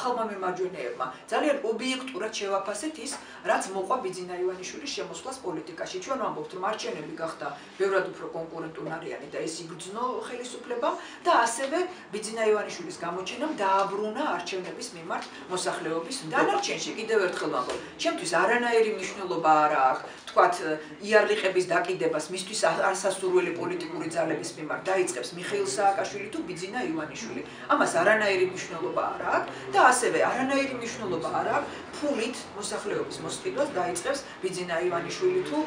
ხალხმა მემარჯვენეებმა ძალიან ობიექტურად შევაფასეთ ის, რაც მოყვა ბიძინა ივანიშვილის შემოსვლას პოლიტიკაში. ჩვენ ვამბობთ, რომ არჩევნები გახდა ბევრად უფრო კონკურენტუნარიანი და ეს იგრძნო ხელისუფლებამ და ასევე ბიძინა ივანიშვილის გამოჩენამ დააბრუნა არჩევნების მიმართ მოსახლეობის დანარჩენში. კიდევ ერთხელ ვამბობ, ჩემთვის არანაირი მნიშვნელობა არ აქვს, თქვათ, იარლიყების დაკიდებას მისთვის არასასურველი პოლიტიკური ძალების მიმართ დაიწყებს მიხეილ სააკაშვილი თუ ბიძინა ივანიშვილი. ამას არანაირი მნიშვნელობა არ აქვს და ასევე არანაირი მნიშვნელობა არ აქვს ფულით მოსახლეობის მოსყიდვას დაიწყებს ბიძინა ივანიშვილი თუ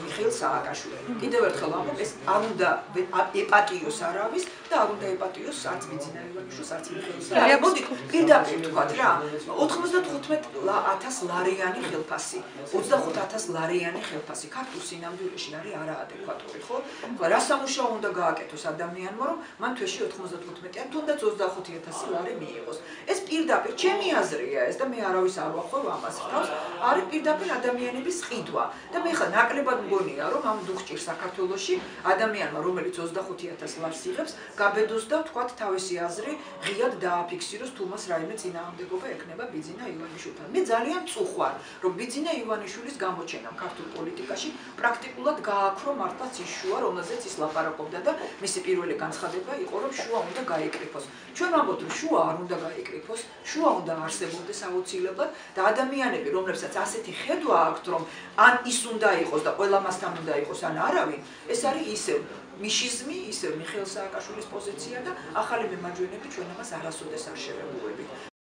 მიხეილ სააკაშვილი. კიდევ ერთხელ ვამბობ, ეს არ უნდა ეპატიოს არავის და არ უნდა ეპატიოს არც ბიძინა ივანიშვილს, არც მიხეილ სააკაშვილს. მოდით პირდაპირ ვთქვათ რა, 95,000 ლარიანი ხელფასი, 25,000 ლარიანი ხელფასი ქართულ სინამდვილეში არის არაადეკვატური, ხო? რა სამუშაო უნდა გააკეთოს ადამიანმა, რომ მან თვეში 95 თუნდაც 25,000 ლარი მიიღოს. ეს პირდაპირ ჩემი აზრია ეს და მე არავის არ ვახვევ ამას თავს, არის პირდაპირ ადამიანების ყიდვა. და მე ხა ნაკლებად მგონია, რომ ამ დუხჭირ საქართველოში ადამიანმა, რომელიც 25,000 ლარს იღებს, გაბედოს და თქვათ თავისი აზრი ღიად დააფიქსიროს თუ მას რაიმე წინააღმდეგობა ექნება ბიძინა ივანიშვილთან. მე ძალიან წუხვარ, რომ ბიძინა ივანიშვილის გამოჩენამ ქართულ პოლიტიკაში პრაქტიკულად გააქრო მართლაც ის შუა, რომელზეც ის ლაპარაკობდა და მისი პირველი განცხადება იყო, რომ შუა უნდა გაიკრიფოს. ჩვენ ვამბობთ, რომ შუა არ უნდა გაიკრიფოს, შუა უნდა არსებობდეს აუცილებლად და ადამიანები, რომლებსაც ასეთი ხედვა აქვთ, რომ ან ის უნდა იყოს და ყველა მასთან უნდა იყოს, ან არავინ, ეს არის ისევ მიშიზმი, ისევ მიხეილ სააკაშვილის პოზიცია და ახალი მემარჯვენეები ჩვენ ამას არასოდეს არ შევეგუებით.